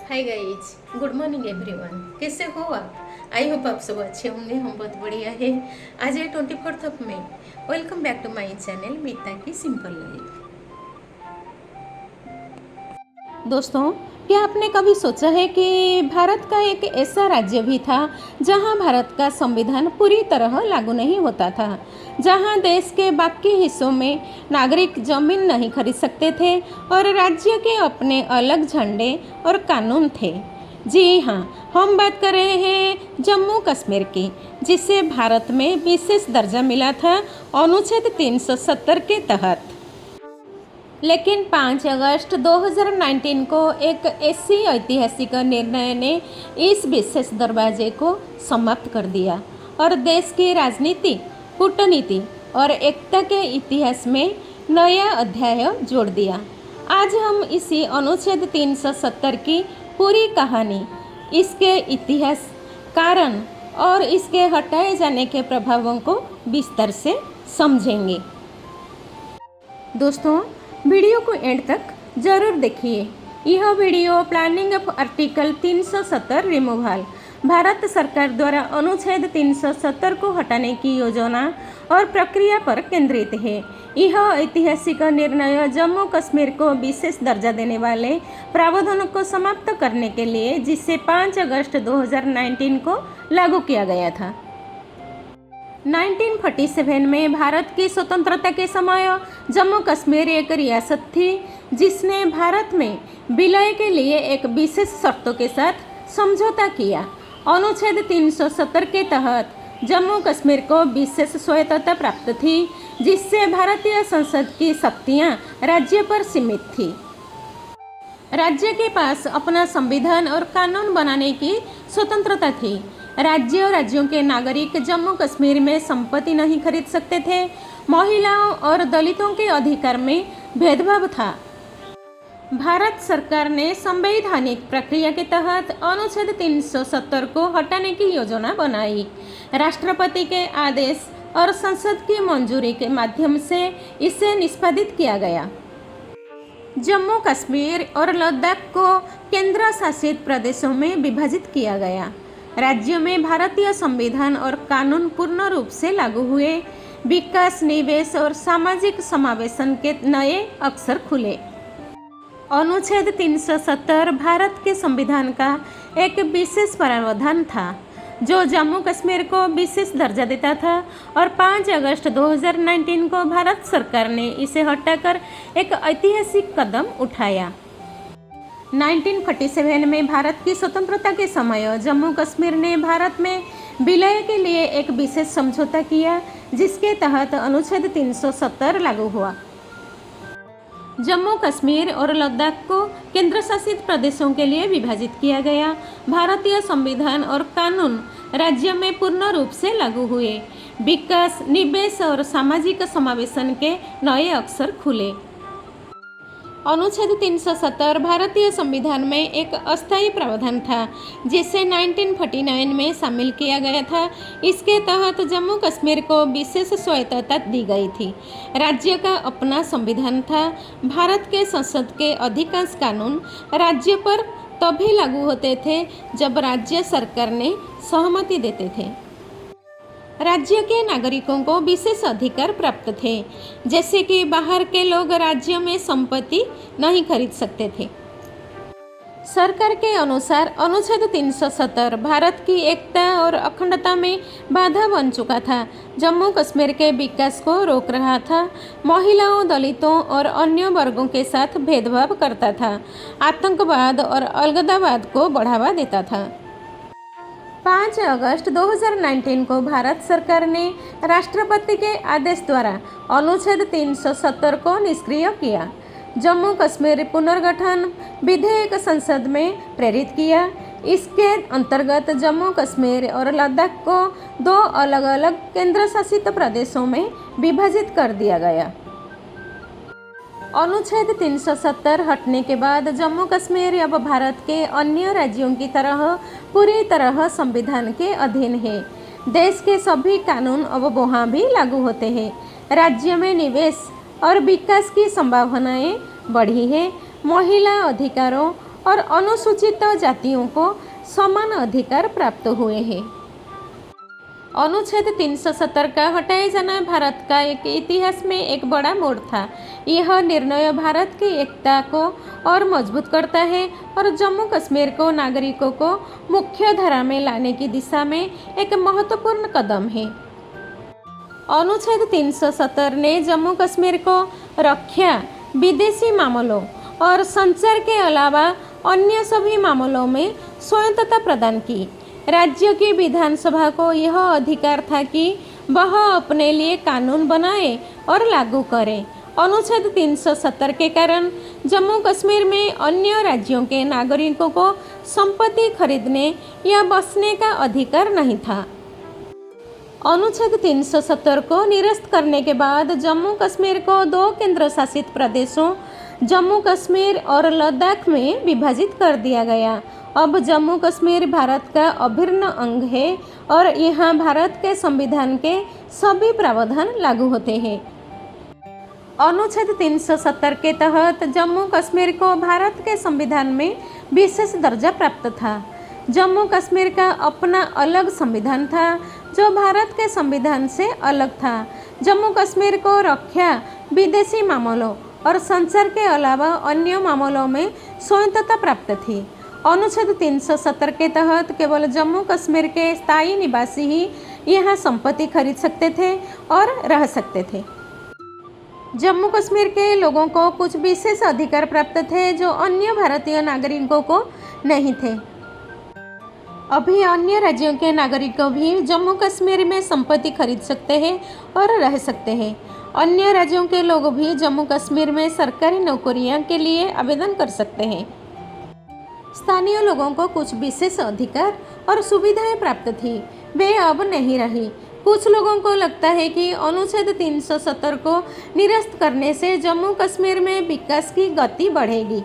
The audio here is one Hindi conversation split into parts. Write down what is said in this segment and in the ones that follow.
Hi guys, good morning everyone. कैसे हो आप? आई होप आप सब अच्छे होंगे। हम बहुत बढ़िया है। आज है 24 मई। Welcome back to my channel Meeta की सिंपल लाइफ। दोस्तों, क्या आपने कभी सोचा है कि भारत का एक ऐसा राज्य भी था जहां भारत का संविधान पूरी तरह लागू नहीं होता था, जहां देश के बाकी हिस्सों में नागरिक जमीन नहीं खरीद सकते थे और राज्य के अपने अलग झंडे और कानून थे। जी हाँ, हम बात कर रहे हैं जम्मू कश्मीर की, जिसे भारत में विशेष दर्जा मिला था अनुच्छेद 370 के तहत। लेकिन 5 अगस्त 2019 को एक ऐसी ऐतिहासिक निर्णय ने इस विशेष दरवाजे को समाप्त कर दिया और देश की राजनीति, कूटनीति और एकता के इतिहास में नया अध्याय जोड़ दिया। आज हम इसी अनुच्छेद 370 की पूरी कहानी, इसके इतिहास, कारण और इसके हटाए जाने के प्रभावों को विस्तार से समझेंगे। दोस्तों, वीडियो को एंड तक जरूर देखिए। यह video planning of article 370 removal, Bharat सरकार द्वारा अनुच्छेद 370 को हटाने की योजना और प्रक्रिया पर केंद्रित है। यह ऐतिहासिक निर्णय जम्मू कश्मीर को विशेष दर्जा देने वाले प्रावधानों को समाप्त करने के लिए, जिसे 5 अगस्त 2019 को लागू किया गया था। 1947 में भारत की स्वतंत्रता के समय जम्मू कश्मीर एक रियासत थी, जिसने भारत में विलय के लिए एक विशेष शर्तों के साथ समझौता किया। अनुच्छेद 370 के तहत जम्मू कश्मीर को विशेष स्वायत्तता प्राप्त थी, जिससे भारतीय संसद की शक्तियां राज्य पर सीमित थी। राज्य के पास अपना संविधान और कानून बनाने की स्वतंत्रता थी। राज्य और राज्यों के नागरिक जम्मू कश्मीर में संपत्ति नहीं खरीद सकते थे। महिलाओं और दलितों के अधिकार में भेदभाव था। भारत सरकार ने संवैधानिक प्रक्रिया के तहत अनुच्छेद 370 को हटाने की योजना बनाई। राष्ट्रपति के आदेश और संसद की मंजूरी के माध्यम से इसे निष्पादित किया गया। जम्मू कश्मीर और लद्दाख को केंद्र शासित प्रदेशों में विभाजित किया गया। राज्य में भारतीय संविधान और कानून पूर्ण रूप से लागू हुए। विकास, निवेश और सामाजिक समावेशन के नए अवसर खुले। अनुच्छेद 370 भारत के संविधान का एक विशेष प्रावधान था, जो जम्मू कश्मीर को विशेष दर्जा देता था और 5 अगस्त 2019 को भारत सरकार ने इसे हटाकर एक ऐतिहासिक कदम उठाया। 1947 में भारत की स्वतंत्रता के समय जम्मू कश्मीर ने भारत में विलय के लिए एक विशेष समझौता किया, जिसके तहत अनुच्छेद 370 लागू हुआ। जम्मू कश्मीर और लद्दाख को केंद्र शासित प्रदेशों के लिए विभाजित किया गया। भारतीय संविधान और कानून राज्य में पूर्ण रूप से लागू हुए। विकास, निवेश और सामाजिक समावेशन के नए अवसर खुले। अनुच्छेद 370 भारतीय संविधान में एक अस्थायी प्रावधान था, जिसे 1949 में शामिल किया गया था। इसके तहत जम्मू कश्मीर को विशेष स्वायत्तता दी गई थी। राज्य का अपना संविधान था। भारत के संसद के अधिकांश कानून राज्य पर तभी लागू होते थे जब राज्य सरकार ने सहमति देते थे। राज्य के नागरिकों को विशेष अधिकार प्राप्त थे, जैसे कि बाहर के लोग राज्य में संपत्ति नहीं खरीद सकते थे। सरकार के अनुसार अनुच्छेद 370 भारत की एकता और अखंडता में बाधा बन चुका था। जम्मू कश्मीर के विकास को रोक रहा था। महिलाओं, दलितों और अन्य वर्गों के साथ भेदभाव करता था। आतंकवाद और अलगाववाद को बढ़ावा देता था। 5 अगस्त 2019 को भारत सरकार ने राष्ट्रपति के आदेश द्वारा अनुच्छेद 370 को निष्क्रिय किया। जम्मू कश्मीर पुनर्गठन विधेयक संसद में प्रेरित किया। इसके अंतर्गत जम्मू कश्मीर और लद्दाख को 2 अलग अलग केंद्र शासित प्रदेशों में विभाजित कर दिया गया। अनुच्छेद 370 हटने के बाद जम्मू कश्मीर अब भारत के अन्य राज्यों की तरह पूरी तरह संविधान के अधीन है। देश के सभी कानून अब वहाँ भी लागू होते हैं। राज्य में निवेश और विकास की संभावनाएं बढ़ी है। महिला अधिकारों और अनुसूचित जातियों को समान अधिकार प्राप्त हुए हैं। अनुच्छेद 370 का हटाए जाना भारत का एक इतिहास में एक बड़ा मोड़ था। यह निर्णय भारत की एकता को और मजबूत करता है और जम्मू कश्मीर को नागरिकों को मुख्य धारा में लाने की दिशा में एक महत्वपूर्ण कदम है। अनुच्छेद 370 ने जम्मू कश्मीर को रक्षा, विदेशी मामलों और संचार के अलावा अन्य सभी मामलों में स्वायत्तता प्रदान की। राज्य की विधानसभा को यह अधिकार था कि वह अपने लिए कानून बनाए और लागू करे। अनुच्छेद 370 के कारण जम्मू कश्मीर में अन्य राज्यों के नागरिकों को संपत्ति खरीदने या बसने का अधिकार नहीं था। अनुच्छेद 370 को निरस्त करने के बाद जम्मू कश्मीर को 2 केंद्र शासित प्रदेशों जम्मू कश्मीर और लद्दाख में विभाजित कर दिया गया। अब जम्मू कश्मीर भारत का अभिन्न अंग है और यहाँ भारत के संविधान के सभी प्रावधान लागू होते हैं। अनुच्छेद 370 के तहत जम्मू कश्मीर को भारत के संविधान में विशेष दर्जा प्राप्त था। जम्मू कश्मीर का अपना अलग संविधान था जो भारत के संविधान से अलग था। जम्मू कश्मीर को रक्षा, विदेशी मामलों और संचार के अलावा अन्य मामलों में स्वायत्तता प्राप्त थी। अनुच्छेद 370 के तहत केवल जम्मू कश्मीर के स्थायी निवासी ही यहाँ संपत्ति खरीद सकते थे और रह सकते थे। जम्मू कश्मीर के लोगों को कुछ विशेष अधिकार प्राप्त थे जो अन्य भारतीय नागरिकों को नहीं थे। अभी अन्य राज्यों के नागरिक भी जम्मू कश्मीर में संपत्ति खरीद सकते हैं और रह सकते हैं। अन्य राज्यों के लोग भी जम्मू कश्मीर में सरकारी नौकरियों के लिए आवेदन कर सकते हैं। स्थानीय लोगों को कुछ विशेष अधिकार और सुविधाएं प्राप्त थी, वे अब नहीं रही। कुछ लोगों को लगता है कि अनुच्छेद 370 को निरस्त करने से जम्मू कश्मीर में विकास की गति बढ़ेगी।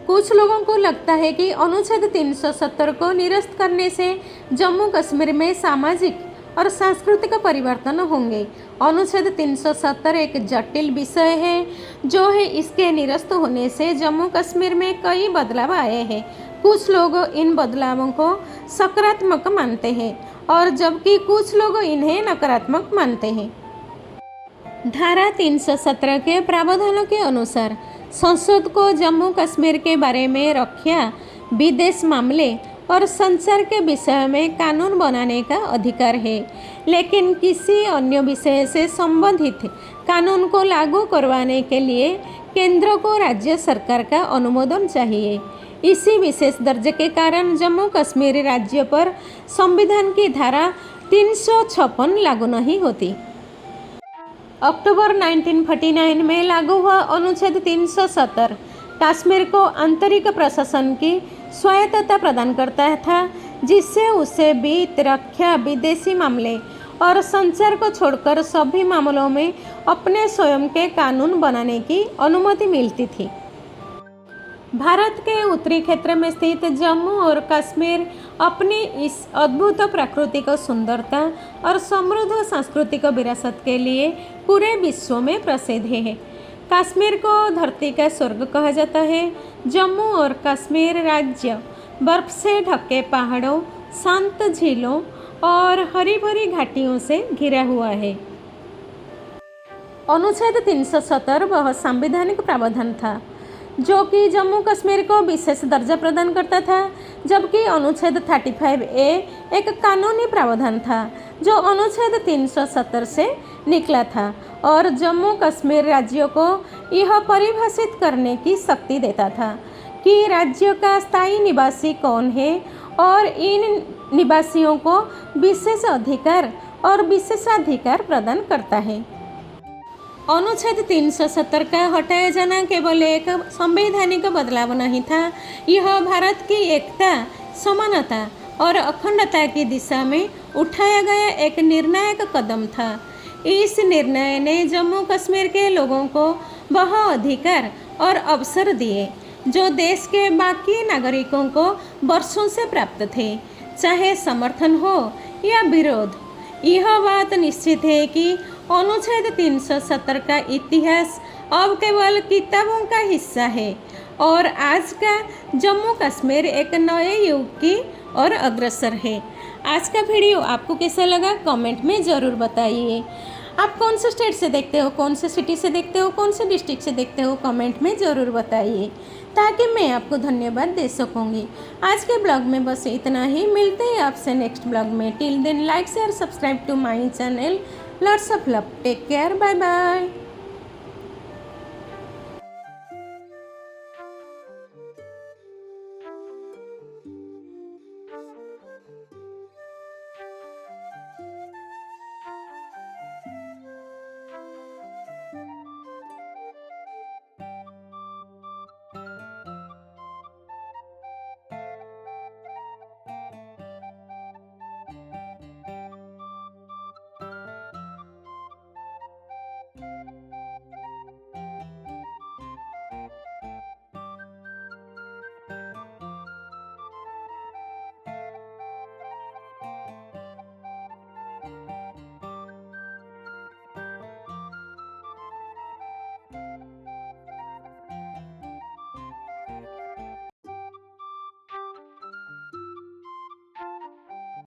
कुछ लोगों को लगता है कि अनुच्छेद 370 को निरस्त करने से जम्मू कश्मीर में सामाजिक और सांस्कृतिक परिवर्तन होंगे। अनुच्छेद 370 एक जटिल विषय है जो है इसके निरस्त होने से जम्मू कश्मीर में कई बदलाव आए हैं। कुछ लोग इन बदलावों को सकारात्मक मानते हैं और जबकि कुछ लोग इन्हें नकारात्मक मानते हैं। धारा 317 के प्रावधानों के अनुसार संसद को जम्मू कश्मीर के बारे में रक्षा, विदेश मामले और संचार के विषय में कानून बनाने का अधिकार है, लेकिन किसी अन्य विषय से संबंधित कानून को लागू करवाने के लिए केंद्र को राज्य सरकार का अनुमोदन चाहिए। इसी विशेष दर्जे के कारण जम्मू कश्मीर राज्य पर संविधान की धारा 356 लागू नहीं होती। अक्टूबर 1949 में लागू हुआ अनुच्छेद 370 कश्मीर को आंतरिक प्रशासन की स्वायत्तता प्रदान करता था, जिससे उसे वित्त, रक्षा, विदेशी मामले और संचार को छोड़कर सभी मामलों में अपने स्वयं के कानून बनाने की अनुमति मिलती थी। भारत के उत्तरी क्षेत्र में स्थित जम्मू और कश्मीर अपनी इस अद्भुत प्राकृतिक सुंदरता और समृद्ध सांस्कृतिक विरासत के लिए पूरे विश्व में प्रसिद्ध है। कश्मीर को धरती का स्वर्ग कहा जाता है। जम्मू और कश्मीर राज्य बर्फ से ढके पहाड़ों, शांत झीलों और हरी भरी घाटियों से घिरा हुआ है। अनुच्छेद 370 वह संवैधानिक प्रावधान था जो कि जम्मू कश्मीर को विशेष दर्जा प्रदान करता था, जबकि अनुच्छेद 35A एक कानूनी प्रावधान था जो अनुच्छेद 370 से निकला था और जम्मू कश्मीर राज्य को यह परिभाषित करने की शक्ति देता था कि राज्य का स्थायी निवासी कौन है और इन निवासियों को विशेष अधिकार और विशेषाधिकार प्रदान करता है। अनुच्छेद 370 का हटाया जाना केवल एक संवैधानिक बदलाव नहीं था, यह भारत की एकता, समानता और अखंडता की दिशा में उठाया गया एक निर्णायक कदम था। इस निर्णय ने जम्मू कश्मीर के लोगों को वह अधिकार और अवसर दिए जो देश के बाकी नागरिकों को वर्षों से प्राप्त थे, चाहे समर्थन हो या विरोध। यह बात निश्चित है कि अनुच्छेद 370 का इतिहास अब केवल किताबों का हिस्सा है और आज का जम्मू कश्मीर एक नए युग की ओर अग्रसर है। आज का वीडियो आपको कैसा लगा कमेंट में ज़रूर बताइए। आप कौन से स्टेट से देखते हो, कौन से सिटी से देखते हो, कौन से डिस्ट्रिक्ट से देखते हो, कमेंट में ज़रूर बताइए ताकि मैं आपको धन्यवाद दे सकूँगी। आज के ब्लॉग में बस इतना ही, मिलते हैं आपसे नेक्स्ट ब्लॉग में। Till then like share subscribe to my channel. Lots of love, take care, bye bye.